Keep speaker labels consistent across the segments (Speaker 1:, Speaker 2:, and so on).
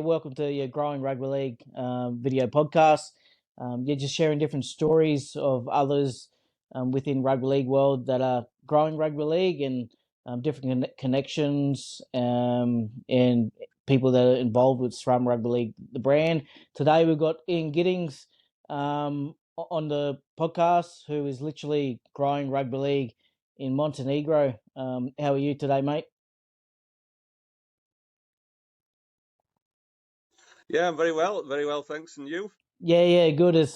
Speaker 1: Welcome to your Growing Rugby League video podcast. You're just sharing different stories of others within rugby league world that are growing rugby league and different connections and people that are involved with SRAM Rugby League, the brand. Today we've got Ian Giddings on the podcast, who is literally growing rugby league in Montenegro. How are you today, mate?
Speaker 2: Yeah, I'm very well, thanks. And you?
Speaker 1: Yeah, good. It's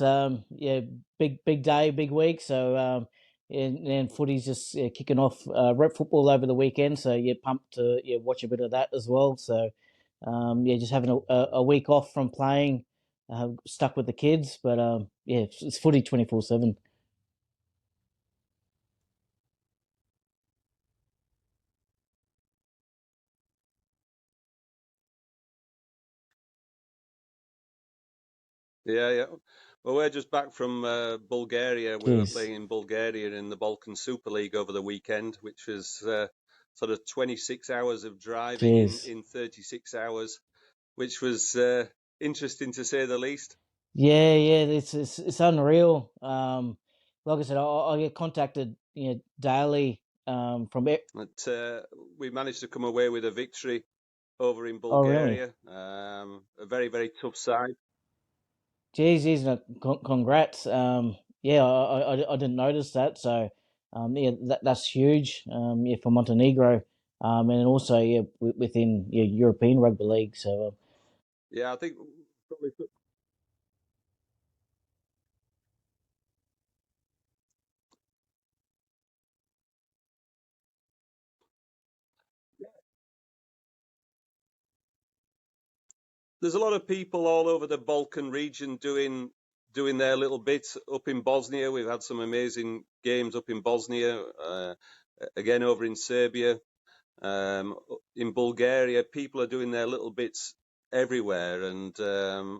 Speaker 1: big day, big week. So and footy's just kicking off. Rep football over the weekend, so pumped to watch a bit of that as well. So just having a week off from playing, stuck with the kids, but it's footy 24/7.
Speaker 2: Yeah. Well, we're just back from Bulgaria. We were
Speaker 1: Jeez.
Speaker 2: playing in Bulgaria in the Balkan Super League over the weekend, which was sort of 26 hours of driving
Speaker 1: Jeez.
Speaker 2: in 36 hours, which was interesting to say the least.
Speaker 1: Yeah, it's unreal. Like I said, I get contacted daily from it.
Speaker 2: But we managed to come away with a victory over in
Speaker 1: Oh, really?
Speaker 2: Bulgaria. A very tough side.
Speaker 1: Geez, no, congrats. I didn't notice that. So, that's huge. For Montenegro, and also within European Rugby League. So,
Speaker 2: Yeah, I think probably there's a lot of people all over the Balkan region doing their little bits up in Bosnia. We've had some amazing games up in Bosnia, again over in Serbia, in Bulgaria. People are doing their little bits everywhere, and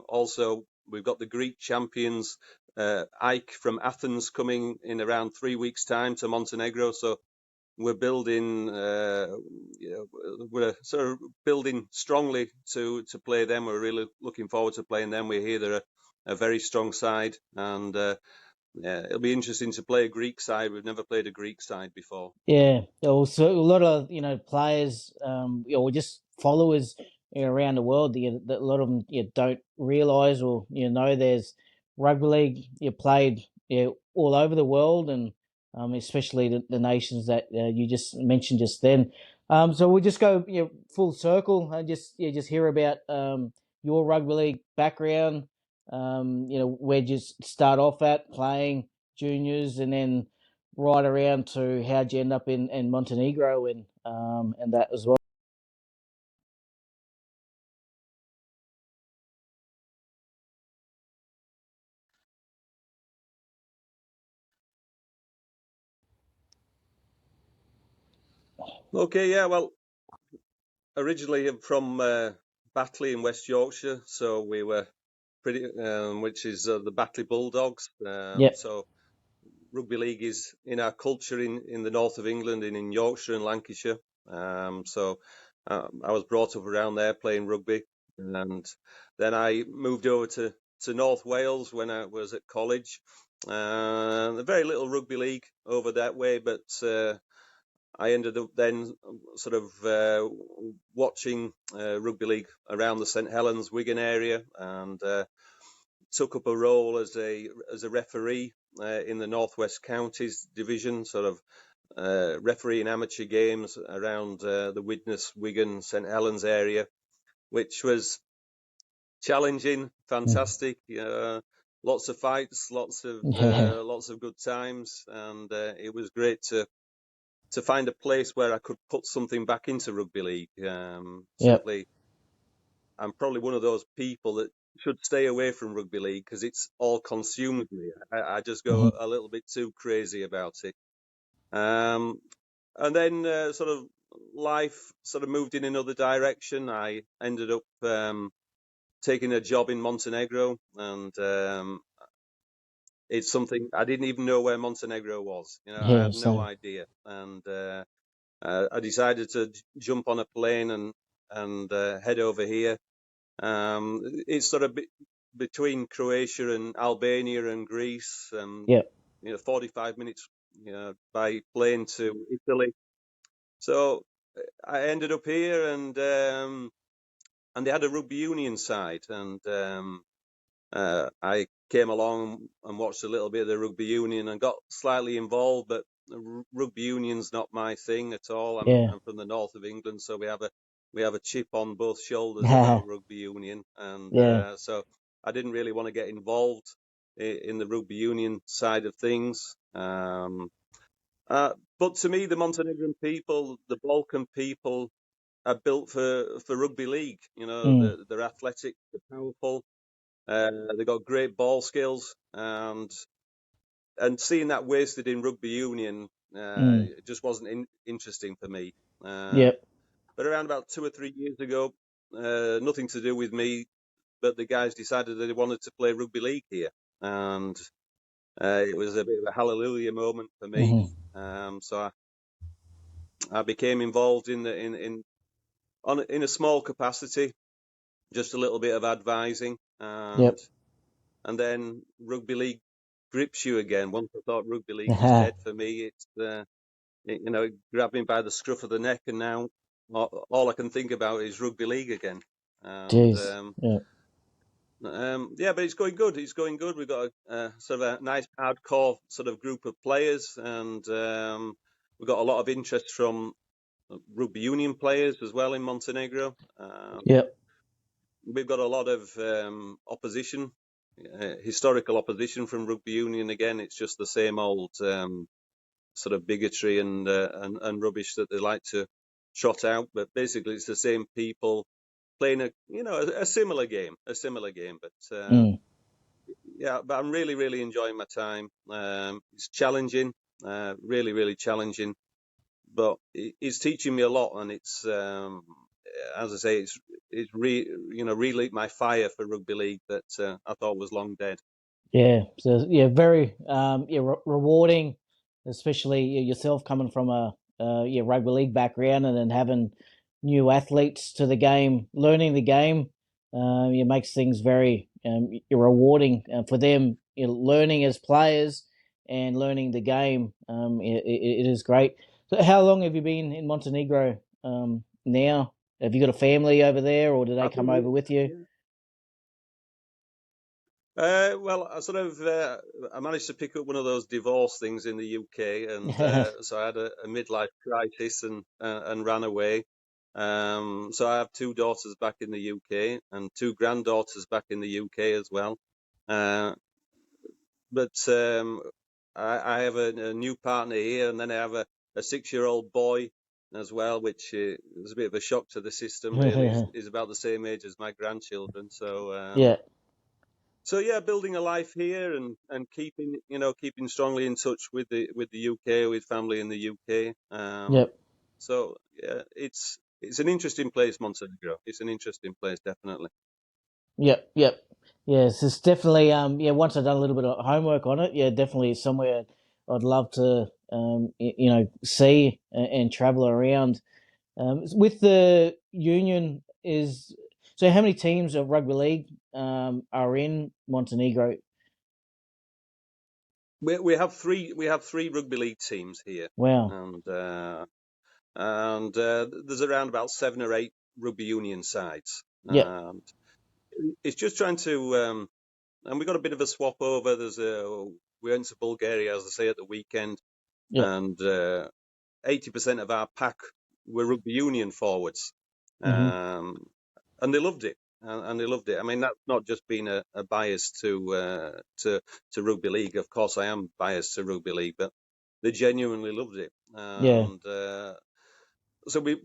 Speaker 2: also we've got the Greek champions, Ike from Athens, coming in around 3 weeks' time to Montenegro. So we're building, we're sort of building strongly to play them. We're really looking forward to playing them. We hear they're a very strong side, and it'll be interesting to play a Greek side. We've never played a Greek side before.
Speaker 1: yeah, also a lot of players, or just followers around the world. That a lot of them don't realise or know there's rugby league played all over the world, and especially the nations that you just mentioned just then. So we'll just go full circle and just hear about your rugby league background. Where'd you start off at playing juniors, and then right around to how'd you end up in Montenegro and that as well.
Speaker 2: Okay, yeah. Well, originally I'm from Batley in West Yorkshire, so we were pretty, which is the Batley Bulldogs.
Speaker 1: Yep.
Speaker 2: So rugby league is in our culture in the north of England and in Yorkshire and Lancashire. So I was brought up around there playing rugby, and then I moved over to North Wales when I was at college. Very little rugby league over that way, but I ended up then sort of watching rugby league around the St Helens, Wigan area, and took up a role as a referee in the Northwest Counties division, sort of refereeing amateur games around the Widnes, Wigan, St Helens area, which was challenging, fantastic. Lots of fights, lots
Speaker 1: Yeah.
Speaker 2: of good times, and it was great to find a place where I could put something back into rugby league.
Speaker 1: Yep.
Speaker 2: Simply, I'm probably one of those people that should stay away from rugby league because it's all consumed me. I just go
Speaker 1: Mm-hmm.
Speaker 2: a little bit too crazy about it. Um, and then sort of life sort of moved in another direction. I ended up taking a job in Montenegro, and it's something I didn't even know where Montenegro was. I
Speaker 1: Yeah.
Speaker 2: had no
Speaker 1: Same.
Speaker 2: idea, and I decided to jump on a plane and head over here. It's sort of between Croatia and Albania and Greece,
Speaker 1: Yep.
Speaker 2: 45 minutes, by plane to Italy. So I ended up here, and they had a rugby union side, and I came along and watched a little bit of the rugby union and got slightly involved, but rugby union's not my thing at all.
Speaker 1: Yeah.
Speaker 2: I'm from the north of England, so we have a chip on both shoulders about rugby union, and
Speaker 1: Yeah.
Speaker 2: so I didn't really want to get involved in the rugby union side of things. But to me, the Montenegrin people, the Balkan people, are built for rugby league.
Speaker 1: Mm.
Speaker 2: They're athletic, they're powerful, they've got great ball skills, and seeing that wasted in rugby union
Speaker 1: Mm.
Speaker 2: it just wasn't interesting for me.
Speaker 1: Yep.
Speaker 2: But around about 2 or 3 years ago, nothing to do with me, but the guys decided that they wanted to play rugby league here, and it was a bit of a hallelujah moment for me.
Speaker 1: Hmm.
Speaker 2: So I became involved in a small capacity, just a little bit of advising,
Speaker 1: Yep.
Speaker 2: and then rugby league grips you again. Once I thought rugby league was dead for me, it grabbed me by the scruff of the neck, and now all I can think about is rugby league again. And
Speaker 1: Jeez. Yeah.
Speaker 2: yeah, but it's going good. It's going good. We've got a sort of a nice hardcore sort of group of players, and we've got a lot of interest from rugby union players as well in Montenegro.
Speaker 1: Yep.
Speaker 2: We've got a lot of opposition, historical opposition from rugby union. Again, it's just the same old sort of bigotry and rubbish that they like to trot out. But basically, it's the same people playing a similar game, But
Speaker 1: Mm.
Speaker 2: yeah, but I'm really really enjoying my time. It's challenging, really really challenging, but it's teaching me a lot, and it's as I say, relit my fire for rugby league that I thought was long dead.
Speaker 1: Yeah. So yeah, very rewarding, especially yourself coming from a rugby league background and then having new athletes to the game, learning the game. It makes things very rewarding for them. Learning as players and learning the game. It is great. So, how long have you been in Montenegro now? Have you got a family over there, or do they
Speaker 2: I
Speaker 1: come
Speaker 2: think
Speaker 1: over with you?
Speaker 2: Well, I managed to pick up one of those divorce things in the UK, and so I had a midlife crisis and ran away. So I have two daughters back in the UK and two granddaughters back in the UK as well. Uh, but I have a new partner here, and then I have a 6-year-old boy as well, which was a bit of a shock to the system. Really, he's about the same age as my grandchildren.
Speaker 1: Yeah.
Speaker 2: So yeah, building a life here and keeping strongly in touch with the UK, with family in the UK.
Speaker 1: Yep.
Speaker 2: So yeah, it's an interesting place, Montenegro. It's an interesting place, definitely.
Speaker 1: Yep, yep. Yes, it's definitely once I've done a little bit of homework on it, yeah, definitely somewhere I'd love to see and travel around. With the union is so how many teams of rugby league are in Montenegro?
Speaker 2: We have three rugby league teams here,
Speaker 1: Wow.
Speaker 2: and there's around about 7 or 8 rugby union sides.
Speaker 1: Yep.
Speaker 2: It's just trying to and we got a bit of a swap over. We went to Bulgaria, as I say, at the weekend,
Speaker 1: Yep.
Speaker 2: and 80% of our pack were rugby union forwards,
Speaker 1: Mhm.
Speaker 2: um, and they loved it. And they loved it. I mean, that's not just been a bias to rugby league. Of course, I am biased to rugby league, but they genuinely loved it.
Speaker 1: Yeah.
Speaker 2: And so we've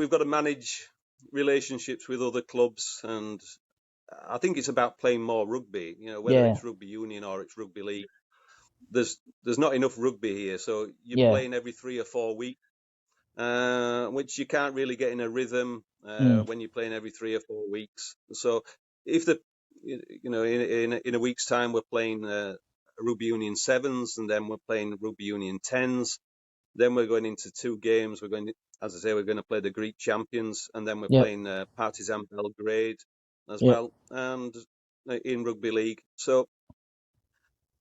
Speaker 2: got to manage relationships with other clubs, and I think it's about playing more rugby. Whether
Speaker 1: Yeah.
Speaker 2: it's rugby union or it's rugby league, there's not enough rugby here, so you're
Speaker 1: Yeah.
Speaker 2: playing every 3 or 4 weeks, which you can't really get in a rhythm
Speaker 1: Mm.
Speaker 2: when you're playing every 3 or 4 weeks. So if in a week's time we're playing rugby union sevens, and then we're playing rugby union tens, then we're going into 2 games. We're going as I say, we're going to play the Greek champions, and then we're
Speaker 1: Yep.
Speaker 2: playing Partizan Belgrade as
Speaker 1: Yep.
Speaker 2: well, and in rugby league. So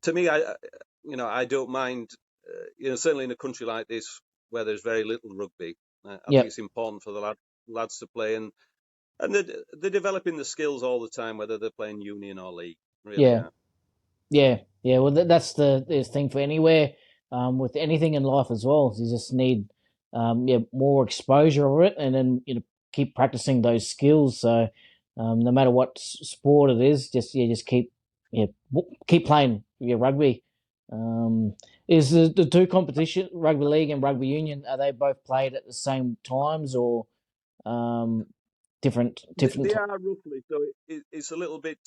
Speaker 2: to me, I don't mind. Certainly in a country like this where there's very little rugby, I think
Speaker 1: Yep.
Speaker 2: it's important for the lads to play, and they're developing the skills all the time, whether they're playing union or league. Really
Speaker 1: Yeah.
Speaker 2: are.
Speaker 1: Yeah, yeah. Well, that's the thing for anywhere, with anything in life as well. You just need, yeah, more exposure of it, and then keep practicing those skills. So, no matter what sport it is, just keep, keep playing your rugby. Um, is the two competition, rugby league and rugby union, are they both played at the same times, or um, different
Speaker 2: They are roughly, so it's a little bit.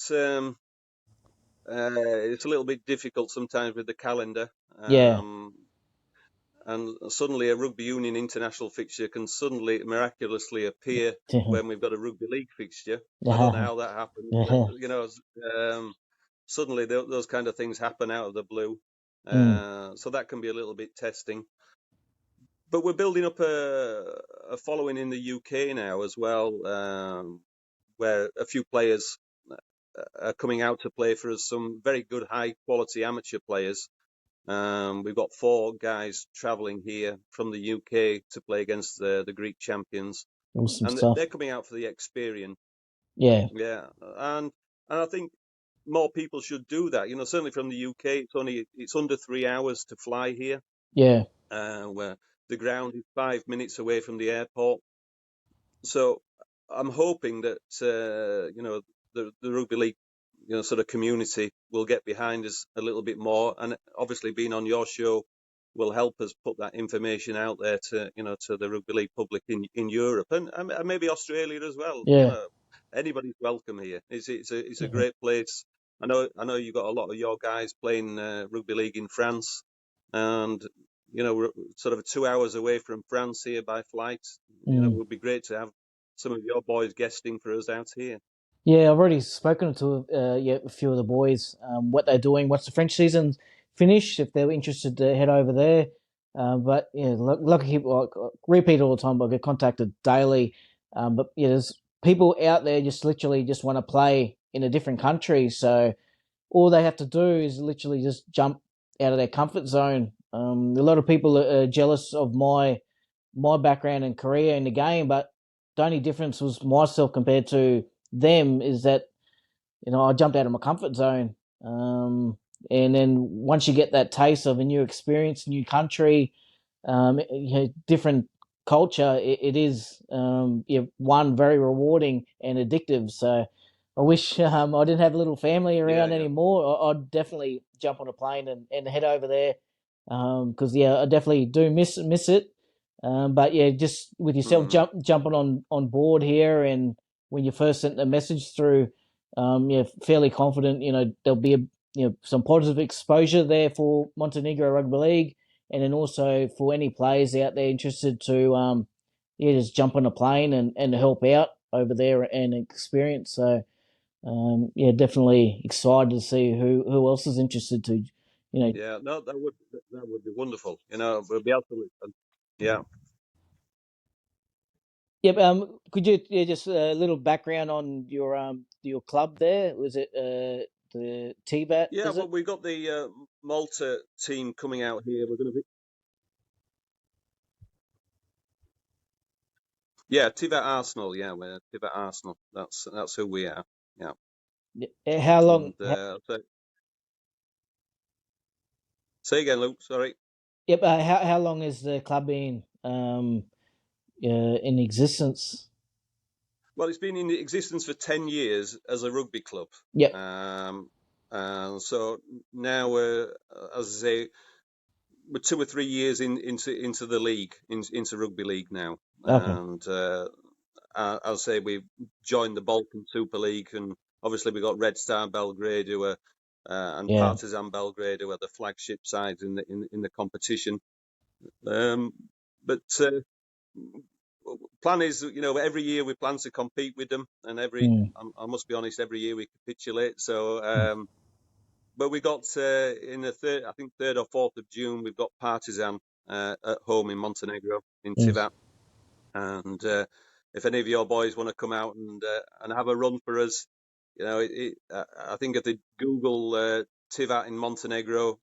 Speaker 2: It's a little bit difficult sometimes with the calendar.
Speaker 1: Yeah.
Speaker 2: And suddenly a rugby union international fixture can suddenly miraculously appear when we've got a rugby league fixture. I don't know how that happens, but suddenly those kind of things happen out of the blue.
Speaker 1: Mm,
Speaker 2: So that can be a little bit testing. But we're building up a following in the UK now as well, where a few players are coming out to play for us. Some very good, high quality amateur players. We've got 4 guys travelling here from the UK to play against the Greek champions,
Speaker 1: awesome
Speaker 2: and
Speaker 1: stuff.
Speaker 2: they're coming out for the experience.
Speaker 1: Yeah.
Speaker 2: Yeah, and I think more people should do that. Certainly from the UK, it's under 3 hours to fly here,
Speaker 1: Yeah.
Speaker 2: where the ground is 5 minutes away from the airport. So I'm hoping that the rugby league sort of community will get behind us a little bit more, and obviously being on your show will help us put that information out there to the rugby league public in Europe and maybe Australia as well.
Speaker 1: Yeah.
Speaker 2: Anybody's welcome here. It's a
Speaker 1: Mhm.
Speaker 2: great place. I know you've got a lot of your guys playing rugby league in France, and we're sort of 2 hours away from France here by flight. It
Speaker 1: Mm.
Speaker 2: would be great to have some of your boys guesting for us out here.
Speaker 1: Yeah, I've already spoken to a few of the boys. What they're doing. Once the French season finished, if they're interested to head over there. But yeah, lucky people, repeat all the time. But I get contacted daily. But yeah, there's people out there just literally just want to play in a different country. So all they have to do is literally just jump out of their comfort zone. A lot of people are jealous of my background and career in the game, but the only difference was myself compared to them is that I jumped out of my comfort zone. And then once you get that taste of a new experience, new country, different culture, it is one very rewarding and addictive. So I wish I didn't have a little family
Speaker 2: Yeah,
Speaker 1: around
Speaker 2: yeah.
Speaker 1: anymore. I'd definitely jump on a plane and head over there, because yeah, I definitely do miss it. But yeah, just with yourself
Speaker 2: Mm.
Speaker 1: jumping on board here, and when you first sent the message through, yeah, fairly confident. There'll be some positive exposure there for Montenegro Rugby League, and then also for any players out there interested to yeah, just jump on a plane and help out over there and experience. So yeah, definitely excited to see who else is interested to, you know.
Speaker 2: Yeah, no, that would be wonderful. We'll be able to. Yeah,
Speaker 1: Yep. Could you, yeah, just a little background on your club there? Was it the Tivat?
Speaker 2: yeah.
Speaker 1: Is
Speaker 2: Well,
Speaker 1: it?
Speaker 2: we've got the Malta team coming out here. We're going to be. Yeah, Tivat Arsenal. Yeah, we're Tivat Arsenal. That's who we are. Yeah,
Speaker 1: How long?
Speaker 2: and say again, Luke. Sorry.
Speaker 1: Yep. How long has the club been in existence?
Speaker 2: Well, it's been in existence for 10 years as a rugby club.
Speaker 1: Yep.
Speaker 2: Um, and so now we're, as I say, we're 2 or 3 years into the league, into rugby league now.
Speaker 1: Okay.
Speaker 2: And I'll say we joined the Balkan Super League, and obviously we got Red Star Belgrade who are and
Speaker 1: Yeah.
Speaker 2: Partizan Belgrade who are the flagship sides in the competition. But plan is, every year we plan to compete with them, and
Speaker 1: Mm,
Speaker 2: I must be honest, every year we capitulate. So, but we got in the I think 3rd or 4th of June, we've got Partizan at home in Montenegro in
Speaker 1: mm.
Speaker 2: Tivat. And if any of your boys want to come out and have a run for us, I think if they Google Tivat in Montenegro,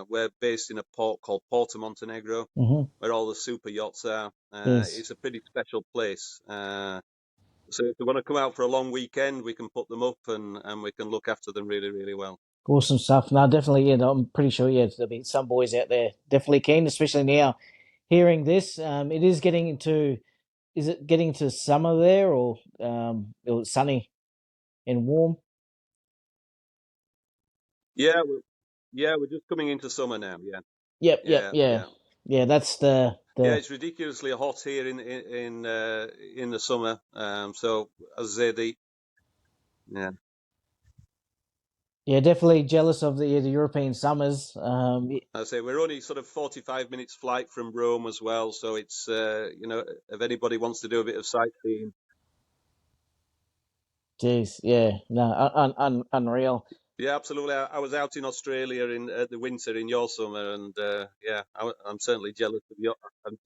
Speaker 2: we're based in a port called Porto Montenegro,
Speaker 1: Mm-hmm.
Speaker 2: where all the super yachts are.
Speaker 1: Yes.
Speaker 2: It's a pretty special place. So if they want to come out for a long weekend, we can put them up and we can look after them really, really well.
Speaker 1: Awesome stuff. No, definitely. Yeah, I'm pretty sure. Yeah, there'll be some boys out there definitely keen, especially now hearing this. It is getting into. Is it getting to summer there, or it's sunny and warm?
Speaker 2: Yeah, we're just coming into summer now. Yeah,
Speaker 1: Yep. Yep.
Speaker 2: yeah,
Speaker 1: Yeah.
Speaker 2: yeah.
Speaker 1: Yeah. That's the
Speaker 2: Yeah,
Speaker 1: the
Speaker 2: it's ridiculously hot here in the summer. So as I say, yeah,
Speaker 1: yeah. Definitely jealous of the European summers.
Speaker 2: I say we're only sort of 45 minutes flight from Rome as well. So it's if anybody wants to do a bit of sightseeing.
Speaker 1: Geez. Yeah. No. Unreal.
Speaker 2: Yeah, absolutely. I was out in Australia in the winter in your summer, and yeah, I'm certainly jealous of your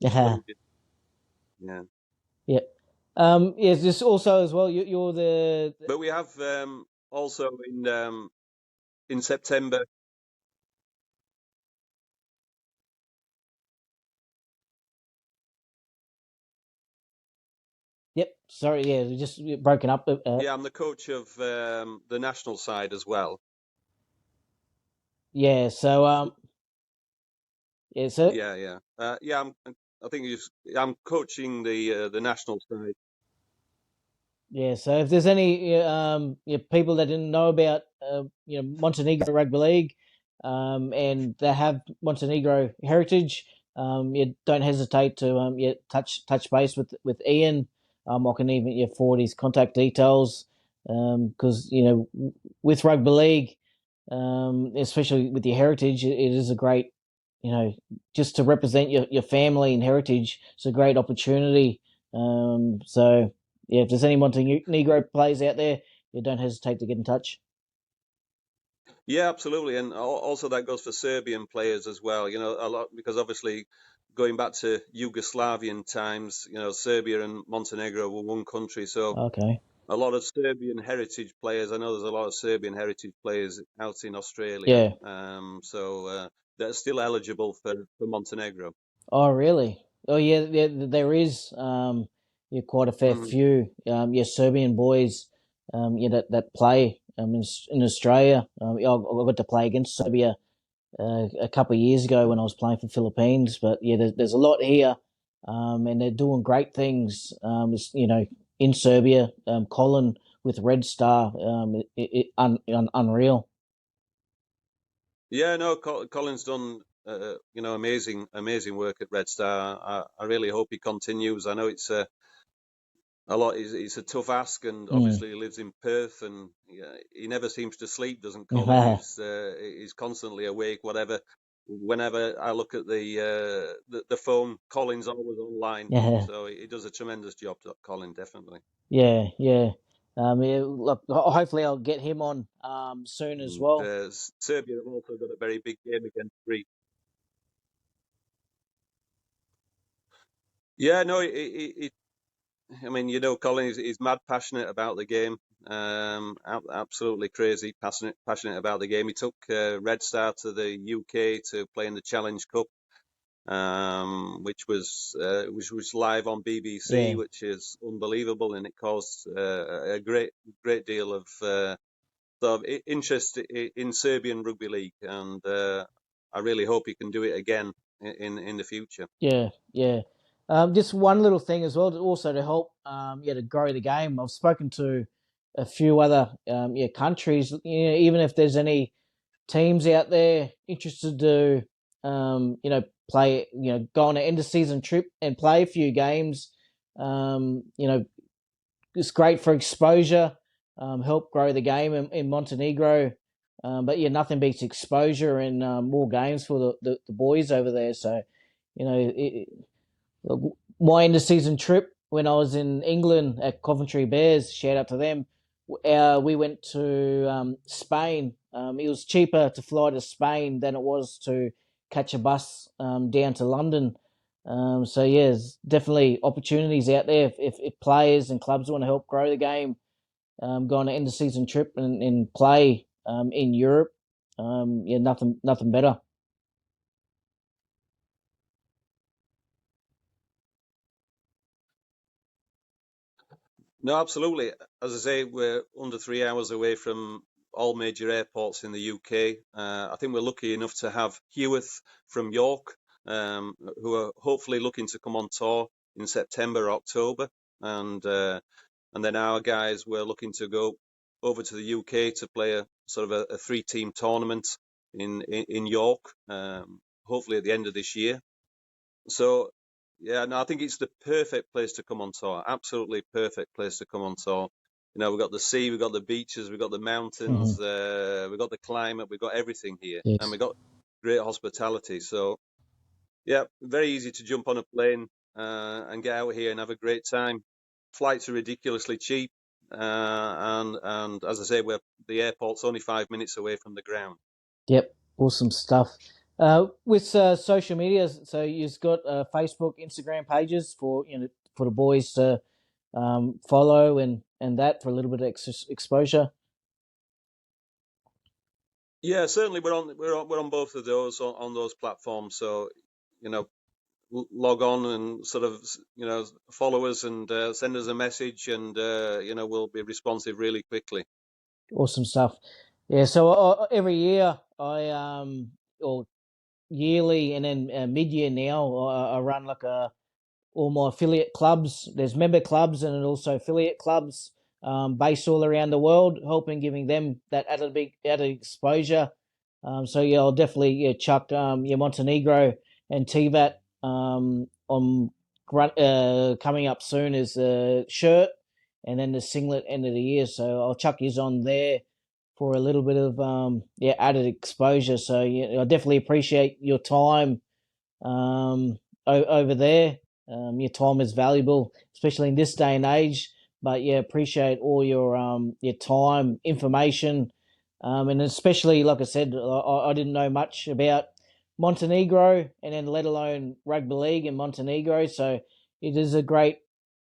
Speaker 1: Yeah.
Speaker 2: region. Yeah,
Speaker 1: Yeah. Yes. Just also as well. You're the.
Speaker 2: but we have also in September.
Speaker 1: Yep. Sorry. Yeah. We just broken up.
Speaker 2: Yeah, I'm the coach of the national side as well.
Speaker 1: Yeah. So yeah. So
Speaker 2: Yeah, yeah, yeah. I think I'm coaching the national side.
Speaker 1: yeah, so if there's any people that didn't know about Montenegro Rugby League, and they have Montenegro heritage, you don't hesitate to touch base with Ian. I can even forward his contact details, because with rugby league, especially with your heritage, it is a great, just to represent your family and heritage. It's a great opportunity. So yeah, if there's any Montenegro players out there, you don't hesitate to get in touch.
Speaker 2: Yeah, absolutely, and also that goes for Serbian players as well. A lot because obviously going back to Yugoslavian times, Serbia and Montenegro were one country, so
Speaker 1: Okay.
Speaker 2: a lot of Serbian heritage players. I know there's a lot of Serbian heritage players out in Australia,
Speaker 1: Yeah.
Speaker 2: so they're still eligible for Montenegro.
Speaker 1: Oh, really? Oh, yeah. There is quite a fair
Speaker 2: Mhm.
Speaker 1: few Serbian boys that play in Australia. I got to play against Serbia a couple of years ago when I was playing for Philippines. But yeah, there's a lot here, and they're doing great things. In Serbia, Colin with Red Star, unreal.
Speaker 2: Yeah, no, Colin's done amazing work at Red Star. I really hope he continues. I know it's a lot. It's a tough ask, and
Speaker 1: Mm.
Speaker 2: obviously he lives in Perth, and yeah, he never seems to sleep, doesn't Colin? He's constantly awake. Whenever I look at the phone, Colin's always online.
Speaker 1: Yeah,
Speaker 2: So he does a tremendous job, Colin, definitely.
Speaker 1: yeah, yeah. Yeah, look, hopefully I'll get him on soon as
Speaker 2: And
Speaker 1: well.
Speaker 2: Serbia have also got a very big game against Greece. Yeah, no, I mean, Colin is mad passionate about the game. Absolutely crazy, passionate about the game. He took Red Star to the UK to play in the Challenge Cup, which was live on BBC,
Speaker 1: Yeah,
Speaker 2: which is unbelievable, and it caused a great deal of sort of interest in Serbian rugby league, and I really hope he can do it again in the future.
Speaker 1: yeah, yeah. Just one little thing as well, also to help, to grow the game. I've spoken to a few other, countries. Even if there's any teams out there interested to, play, go on an end of season trip and play a few games. It's great for exposure, help grow the game in Montenegro. But yeah, nothing beats exposure and more games for the boys over there. So, it, my end of season trip when I was in England at Coventry Bears, shout out to them. We went to Spain. It was cheaper to fly to Spain than it was to catch a bus down to London. So yeah, there's definitely opportunities out there if players and clubs want to help grow the game, go on an end of season trip and play in Europe. Yeah, nothing better.
Speaker 2: No, absolutely. As I say, we're under 3 hours away from all major airports in the UK. I think we're lucky enough to have Heworth from York, who are hopefully looking to come on tour in September, October, and and then our guys were looking to go over to the UK to play a sort of a three-team tournament in York, hopefully at the end of this year. So, yeah, no, I think it's the perfect place to come on tour. Absolutely perfect place to come on tour. You know, we've got the sea, we've got the beaches, we've got the mountains,
Speaker 1: Mm-hmm.
Speaker 2: we've got the climate, we've got everything here, and
Speaker 1: Yes.
Speaker 2: we've got great hospitality. So, yeah, very easy to jump on a plane and get out here and have a great time. Flights are ridiculously cheap, and as I say, the airport's only 5 minutes away from the ground.
Speaker 1: Yep. Awesome stuff. With social media, so you've got Facebook, Instagram pages for for the boys to follow and that for a little bit of exposure.
Speaker 2: Yeah, certainly we're on both of those on those platforms. So, you know, log on and sort of follow us and send us a message, and we'll be responsive really quickly.
Speaker 1: Awesome stuff. Yeah. So every year or yearly and then mid year now I run like a all my affiliate clubs. There's member clubs and also affiliate clubs based all around the world, helping giving them that added exposure. So yeah, I'll definitely chuck Montenegro and Tivat on coming up soon as a shirt, and then the singlet end of the year. So I'll chuck his on there for a little bit of added exposure. So yeah, I definitely appreciate your time over there. Your time is valuable, especially in this day and age. But yeah, appreciate all your time, information, and especially like I said, I didn't know much about Montenegro, and then let alone rugby league in Montenegro. So it is a great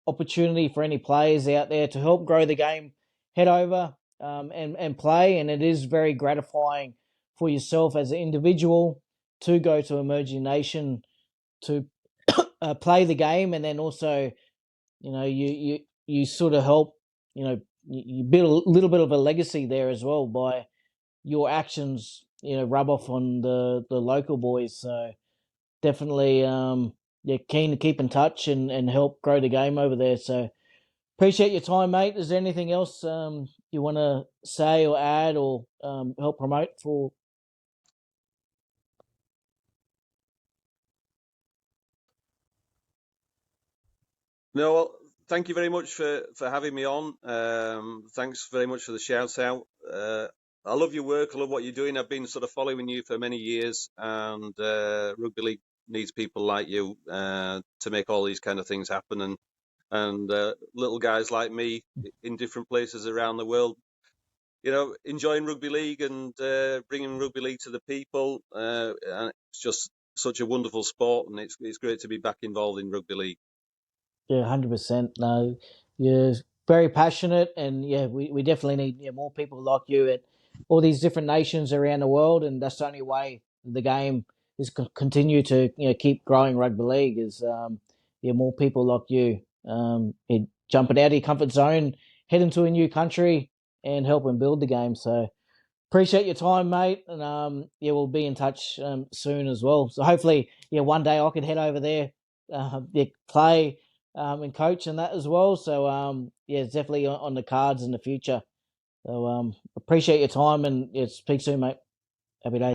Speaker 1: opportunity for any players out there to help grow the game. Head over and play, and it is very gratifying for yourself as an individual to go to emerging nation to play the game, and then also you sort of help you build a little bit of a legacy there as well by your actions rub off on the local boys. So definitely yeah, keen to keep in touch and help grow the game over there. So appreciate your time, mate. Is there anything else you want to say or add or help promote for?
Speaker 2: No, well, thank you very much for having me on. Thanks very much for the shout out. I love your work. I love what you're doing. I've been sort of following you for many years, and rugby league needs people like you to make all these kind of things happen. And little guys like me in different places around the world, enjoying rugby league and bringing rugby league to the people. And it's just such a wonderful sport, and it's great to be back involved in rugby league.
Speaker 1: Yeah, 100%. No, you're very passionate, and yeah, we definitely need more people like you at all these different nations around the world, and that's the only way the game is continue to keep growing. Rugby league is more people like you, jumping out of your comfort zone, heading to a new country, and helping build the game. So appreciate your time, mate, and yeah, we'll be in touch soon as well. So hopefully, yeah, one day I can head over there, yeah, play and coach and that as well. So yeah, it's definitely on the cards in the future. So appreciate your time and yeah, speak soon, mate. Happy day.